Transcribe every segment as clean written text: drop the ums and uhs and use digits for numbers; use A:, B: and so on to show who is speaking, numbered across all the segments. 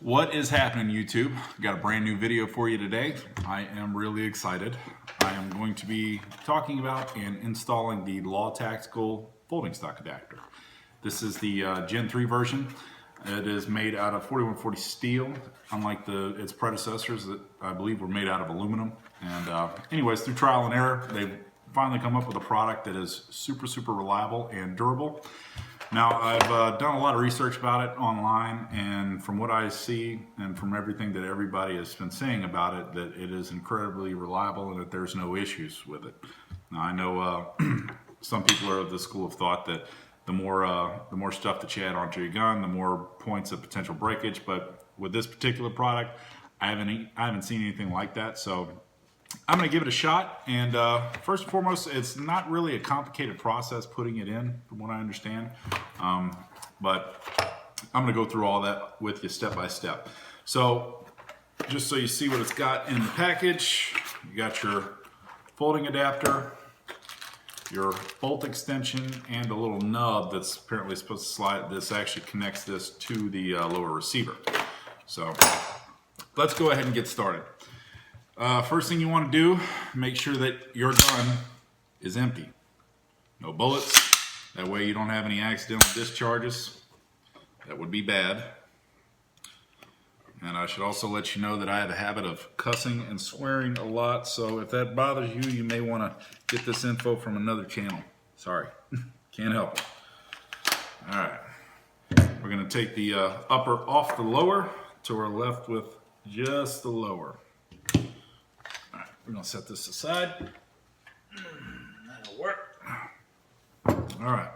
A: What is happening, YouTube? Got a brand new video for you today. I am really excited. I am going to be talking about and installing the Law Tactical folding stock adapter. This is the Gen 3 version. It is made out of 4140 steel, unlike its predecessors that I believe were made out of aluminum. And anyways, through trial and error, they've finally come up with a product that is super reliable and durable. Now, I've done a lot of research about it online, and from what I see and from everything that everybody has been saying about it, that it is incredibly reliable and that there's no issues with it. Now, I know some people are of the school of thought that the more stuff that you add onto your gun, the more points of potential breakage. But with this particular product, I haven't seen anything like that. So I'm going to give it a shot. And first and foremost, it's not really a complicated process putting it in, from what I understand. But I'm going to go through all that with you step by step. So just so you see what it's got in the package, you got your folding adapter, your bolt extension, and a little nub that's apparently supposed to slide. This actually connects this to the lower receiver. So let's go ahead and get started. First thing you want to do, make sure that your gun is empty. No bullets. That way you don't have any accidental discharges. That would be bad. And I should also let you know that I have a habit of cussing and swearing a lot, so if that bothers you, you may want to get this info from another channel. Sorry, can't help it. All right, we're going to take the upper off the lower, so we're left with just the lower. All right, we're going to set this aside. That'll work. All right,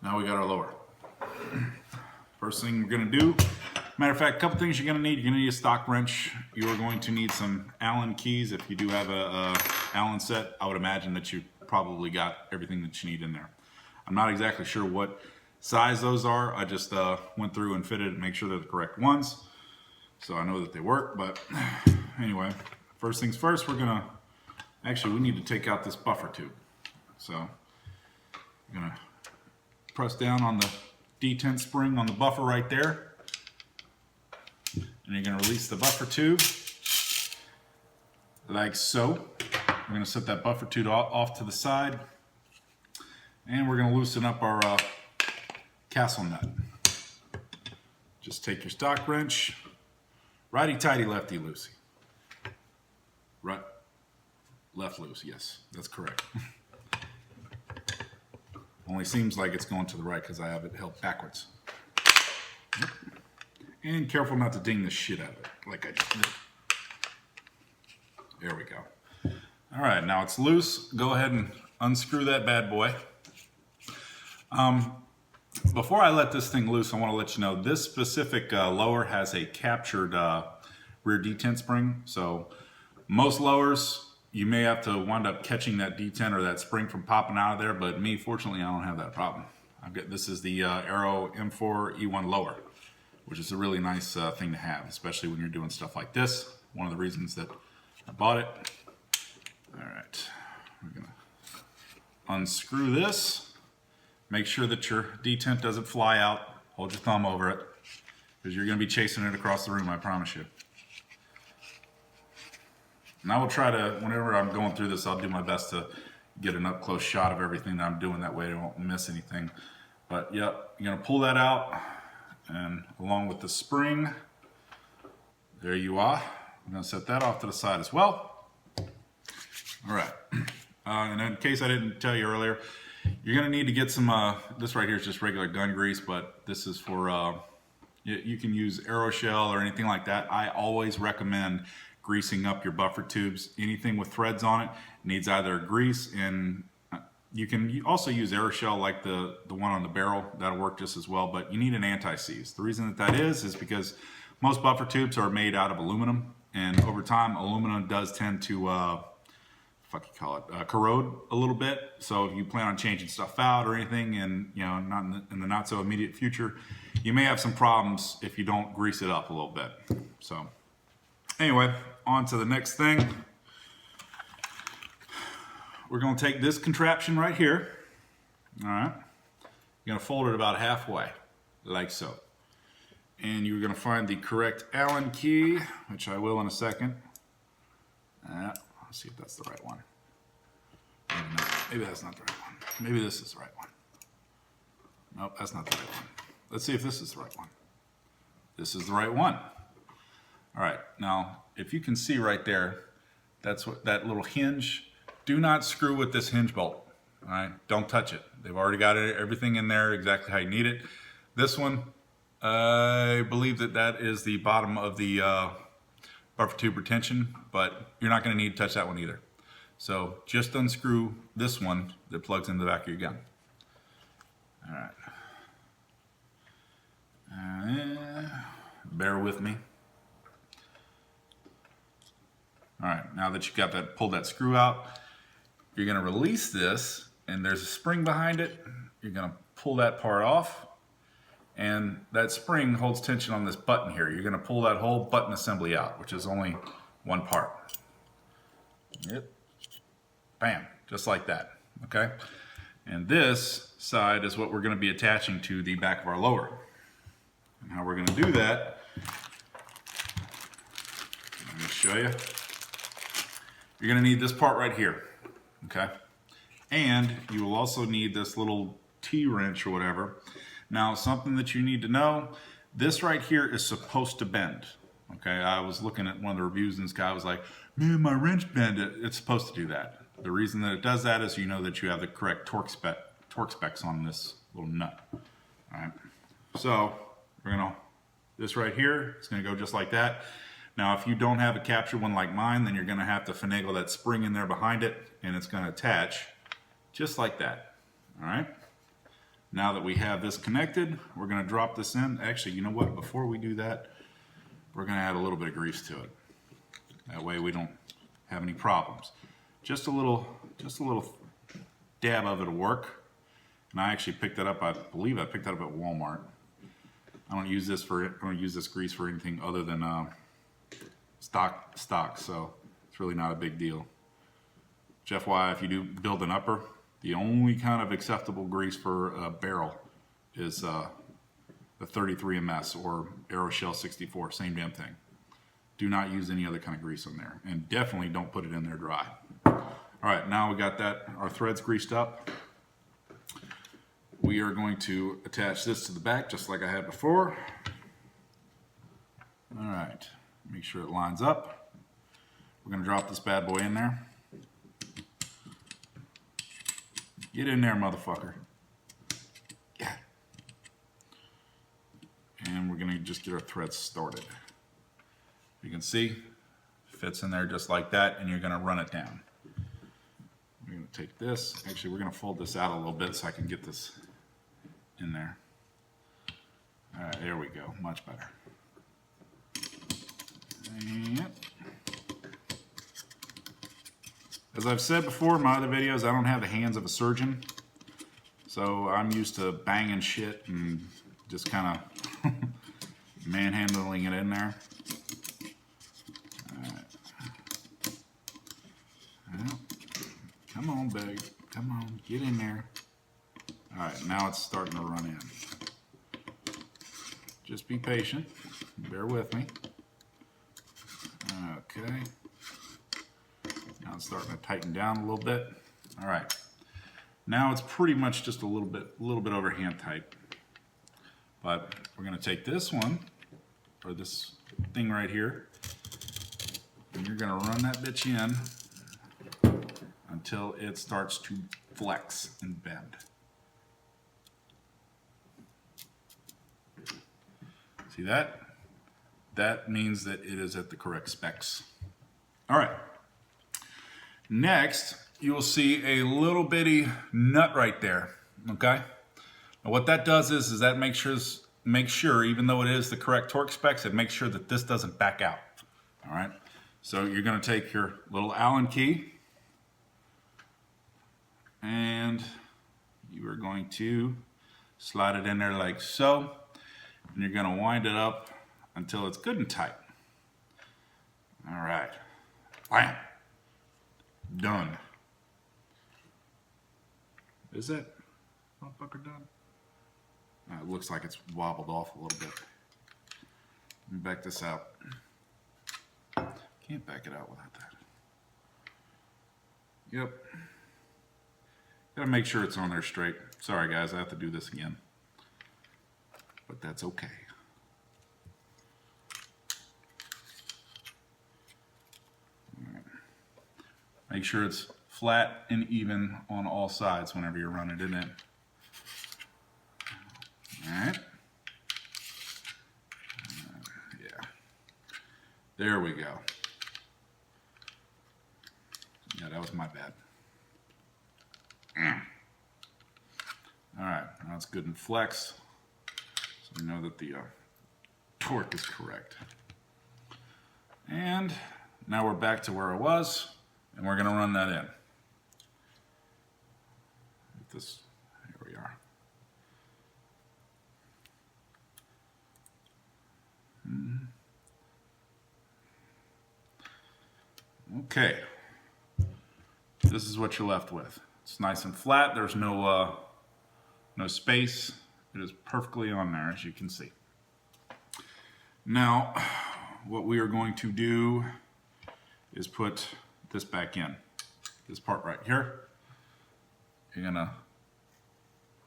A: now we got our lower. First thing we're going to do, matter of fact, a couple things you're going to need. You're going to need a stock wrench. You're going to need some Allen keys. If you do have a Allen set, I would imagine that you probably got everything that you need in there. I'm not exactly sure what size those are. I just went through and fitted and make sure they're the correct ones, so I know that they work. But anyway, first things first, we need to take out this buffer tube. So I'm going to press down on the detent spring on the buffer right there. And you're going to release the buffer tube like so. We're going to set that buffer tube off to the side, and we're going to loosen up our castle nut. Just take your stock wrench, righty tighty, lefty loosey. Right, left loose. Yes, that's correct. Only seems like it's going to the right because I have it held backwards. Yep. And careful not to ding the shit out of it, like I just did. There we go. All right, now it's loose. Go ahead and unscrew that bad boy. Before I let this thing loose, I want to let you know this specific lower has a captured rear detent spring. So most lowers, you may have to wind up catching that detent or that spring from popping out of there, but me, fortunately, I don't have that problem. This is the Arrow M4 E1 lower, which is a really nice thing to have, especially when you're doing stuff like this. One of the reasons that I bought it. All right, we're gonna unscrew this. Make sure that your detent doesn't fly out. Hold your thumb over it, because you're gonna be chasing it across the room, I promise you. And I will try to, whenever I'm going through this, I'll do my best to get an up-close shot of everything that I'm doing. That way I won't miss anything. But yep, you're gonna pull that out, and along with the spring, there you are. I'm going to set that off to the side as well. All right. And in case I didn't tell you earlier, you're going to need to get some, this right here is just regular gun grease, but this is for, you can use Aeroshell or anything like that. I always recommend greasing up your buffer tubes. Anything with threads on it needs either grease, and you can also use Aeroshell like the one on the barrel. That'll work just as well, but you need an anti-seize. The reason that is because most buffer tubes are made out of aluminum, and over time aluminum does tend to corrode a little bit. So if you plan on changing stuff out or anything, and not in the not so immediate future, you may have some problems if you don't grease it up a little bit. So anyway, on to the next thing. We're going to take this contraption right here. All right, you're going to fold it about halfway, like so. and you're going to find the correct Allen key, which I will in a second. Let's see if that's the right one. Maybe not. Maybe that's not the right one. Maybe this is the right one. Nope, that's not the right one. Let's see if this is the right one. This is the right one. All right, now if you can see right there, that's what that little hinge. Do not screw with this hinge bolt. All right, don't touch it. They've already got everything in there exactly how you need it. This one, I believe that is the bottom of the buffer tube retention, but you're not going to need to touch that one either. So just unscrew this one that plugs into the back of your gun. All right. Bear with me. All right, now that you got that, pulled that screw out, you're going to release this, and there's a spring behind it. You're going to pull that part off, and that spring holds tension on this button here. You're going to pull that whole button assembly out, which is only one part. Yep. Bam, just like that, okay? And this side is what we're going to be attaching to the back of our lower. And how we're going to do that, let me show you. You're going to need this part right here, okay? And you will also need this little T-wrench or whatever. Now, something that you need to know, this right here is supposed to bend, okay? I was looking at one of the reviews and this guy was like, man, my wrench bend it. It's supposed to do that. The reason that it does that is you know that you have the correct torque specs on this little nut, all right? So, we're gonna, this right here is gonna go just like that. Now, if you don't have a capture one like mine, then you're gonna have to finagle that spring in there behind it, and it's gonna attach just like that, all right? Now that we have this connected, we're gonna drop this in. Actually, you know what? Before we do that, we're gonna add a little bit of grease to it. That way we don't have any problems. Just a little dab of it will work. And I actually picked that up, I believe I picked that up at Walmart. I don't use this grease for anything other than stock, so it's really not a big deal. Jeff, why if you do build an upper, the only kind of acceptable grease for a barrel is the 33 MS or Aeroshell 64, same damn thing. Do not use any other kind of grease on there, and definitely don't put it in there dry. All right, now we got that, our threads greased up. We are going to attach this to the back just like I had before. All right, make sure it lines up. We're gonna drop this bad boy in there. Get in there, motherfucker. Yeah. And we're gonna just get our threads started. You can see, fits in there just like that, and you're gonna run it down. We're gonna take this, actually we're gonna fold this out a little bit so I can get this in there. All right, there we go, much better. Yep. As I've said before in my other videos, I don't have the hands of a surgeon, so I'm used to banging shit and just kind of manhandling it in there. All right. Well, come on, babe. Come on, get in there. All right, now it's starting to run in. Just be patient. Bear with me. Okay. Now it's starting to tighten down a little bit. All right. Now it's pretty much just a little bit over hand tight. But we're going to take this one, or this thing right here, and you're going to run that bitch in until it starts to flex and bend. See that? That means that it is at the correct specs. All right. Next, you will see a little bitty nut right there, okay? Now what that does is that makes sure, even though it is the correct torque specs, it makes sure that this doesn't back out, all right? So you're gonna take your little Allen key and you are going to slide it in there like so, and you're gonna wind it up until it's good and tight. All right, bam, done. Is that motherfucker done? It looks like it's wobbled off a little bit. Let me back this out. Can't back it out without that. Yep. Gotta make sure it's on there straight. Sorry guys, I have to do this again. But that's okay. Right. Make sure it's flat and even on all sides whenever you're running it in. Alright. Yeah. There we go. Yeah, that was my bad. Alright, now it's good and flex. So we know that the torque is correct. And now we're back to where it was, and we're going to run that in. This, here we are. Okay. This is what you're left with. It's nice and flat. There's no space. It is perfectly on there, as you can see. Now, what we are going to do is put this back in. This part right here. You're gonna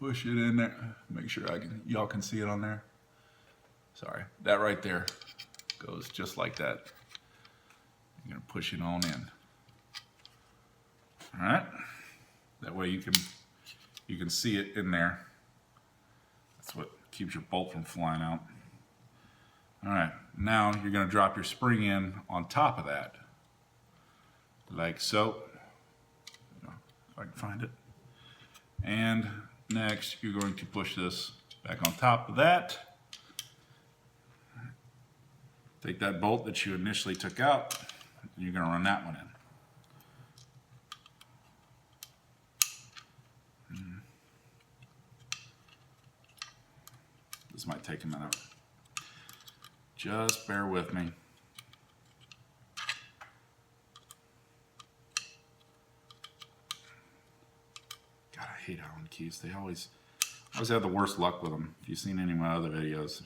A: push it in there. Make sure y'all can see it on there. Sorry, that right there goes just like that. You're gonna push it on in. All right, that way you can see it in there. That's what keeps your bolt from flying out. All right, now you're gonna drop your spring in on top of that, like so. If I can find it. And next, you're going to push this back on top of that. Take that bolt that you initially took out, and you're gonna run that one in. This might take a minute. Just bear with me. God, I hate Allen keys. They always have the worst luck with them. If you've seen any of my other videos,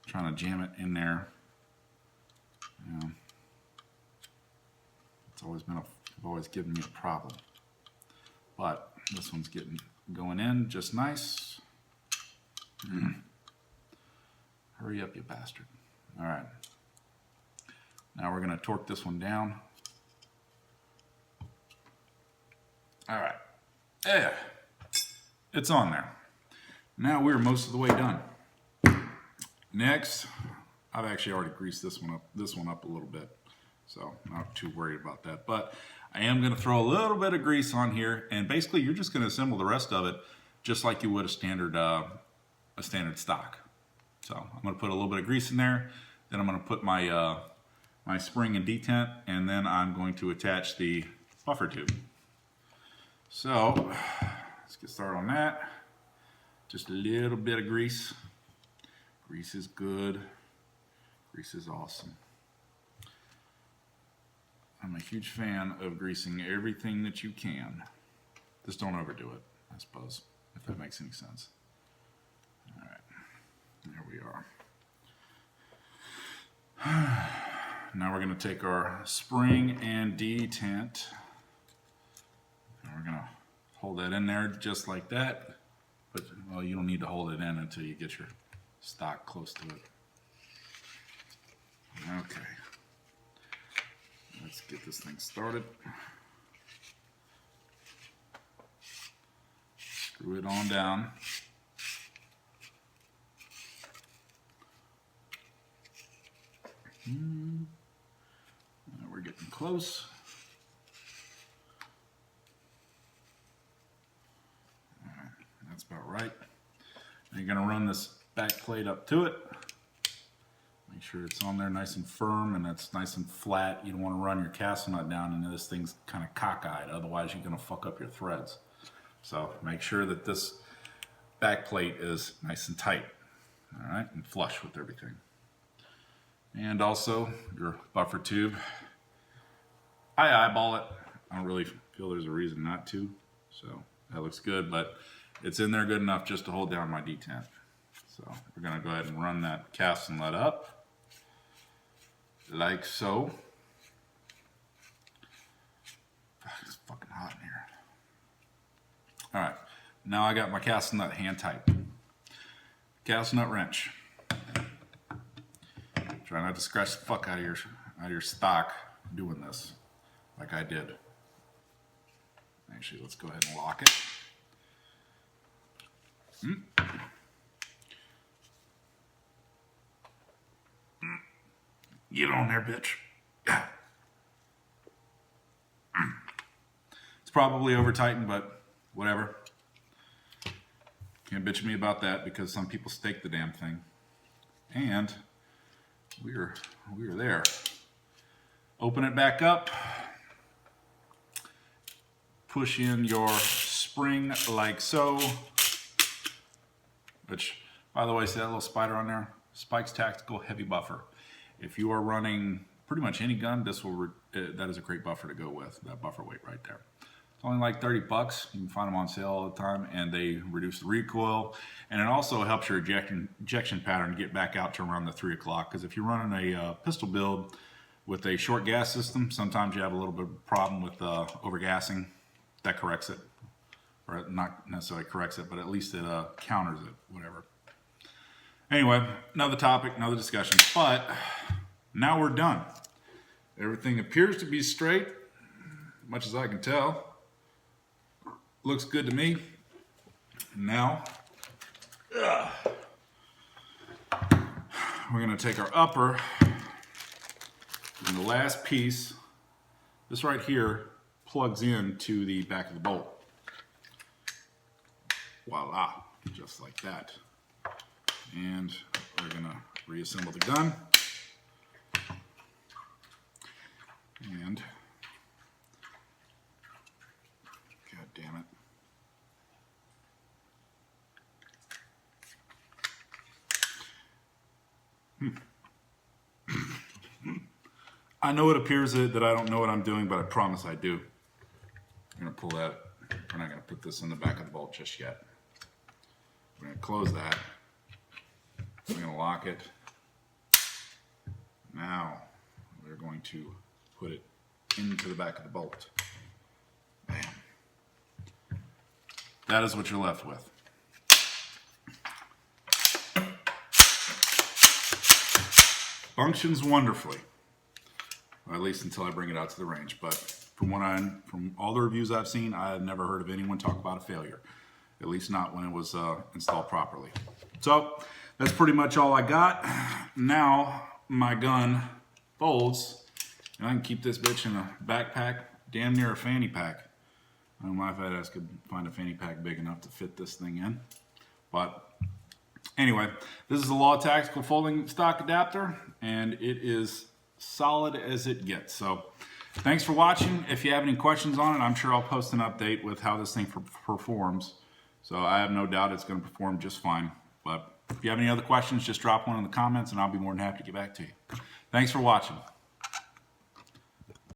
A: trying to jam it in there, you know, it's always given me a problem. But this one's going in just nice. Hurry up, you bastard. All right. Now we're going to torque this one down. All right. Yeah. It's on there. Now we're most of the way done. Next, I've actually already greased this one up a little bit. So I'm not too worried about that. But I am going to throw a little bit of grease on here, and basically you're just going to assemble the rest of it just like you would a standard stock. So I'm going to put a little bit of grease in there, then I'm going to put my my spring and detent, and then I'm going to attach the buffer tube. So let's get started on that. Just a little bit of grease. Grease is good. Grease is awesome. I'm a huge fan of greasing everything that you can. Just don't overdo it, I suppose, if that makes any sense. All right, there we are. Now we're going to take our spring and detent, and we're going to hold that in there just like that. But, well, you don't need to hold it in until you get your stock close to it. Okay. Let's get this thing started. Screw it on down. Now we're getting close. All right, that's about right. Now you're going to run this back plate up to it. Make sure it's on there nice and firm and that's nice and flat. You don't want to run your castle nut down and this thing's kind of cockeyed. Otherwise, you're going to fuck up your threads. So make sure that this back plate is nice and tight. All right, and flush with everything. And also your buffer tube. I eyeball it. I don't really feel there's a reason not to. So that looks good, but it's in there good enough just to hold down my detent. So we're going to go ahead and run that cast and let up, like so. It's fucking hot in here. All right, now I got my cast nut hand tight. Cast nut wrench. Try not to scratch the fuck out of your stock doing this, like I did. Actually, let's go ahead and lock it. Get on there, bitch. Yeah. It's probably over tightened, but whatever. Can't bitch at me about that because some people stake the damn thing. And we're there. Open it back up. Push in your spring like so. Which, by the way, see that little spider on there? Spikes Tactical Heavy Buffer. If you are running pretty much any gun, that is a great buffer to go with. That buffer weight right there. It's only like 30 bucks. You can find them on sale all the time, and they reduce the recoil. And it also helps your ejection pattern get back out to around the 3 o'clock. Because if you're running a pistol build with a short gas system, sometimes you have a little bit of a problem with overgassing. That corrects it. Or not necessarily corrects it, but at least it counters it, whatever. Anyway, another topic, another discussion. But now we're done. Everything appears to be straight, much as I can tell. Looks good to me. Now, we're going to take our upper, and the last piece, this right here, plugs into the back of the bolt. Voila, just like that. And we're going to reassemble the gun. And, god damn it. I know it appears that I don't know what I'm doing, but I promise I do. I'm going to pull that. We're not going to put this in the back of the bolt just yet. We're going to close that. We're going to lock it. Now, we're going to put it into the back of the bolt. Bam. That is what you're left with. Functions wonderfully. Or at least until I bring it out to the range. But from all the reviews I've seen, I've never heard of anyone talk about a failure. At least not when it was installed properly. So that's pretty much all I got. Now my gun folds, and I can keep this bitch in a backpack, damn near a fanny pack. I don't know if I could find a fanny pack big enough to fit this thing in. But anyway, this is a Law Tactical folding stock adapter, and it is solid as it gets. So thanks for watching. If you have any questions on it, I'm sure I'll post an update with how this thing performs. So I have no doubt it's going to perform just fine. But if you have any other questions, just drop one in the comments and I'll be more than happy to get back to you. Thanks for watching.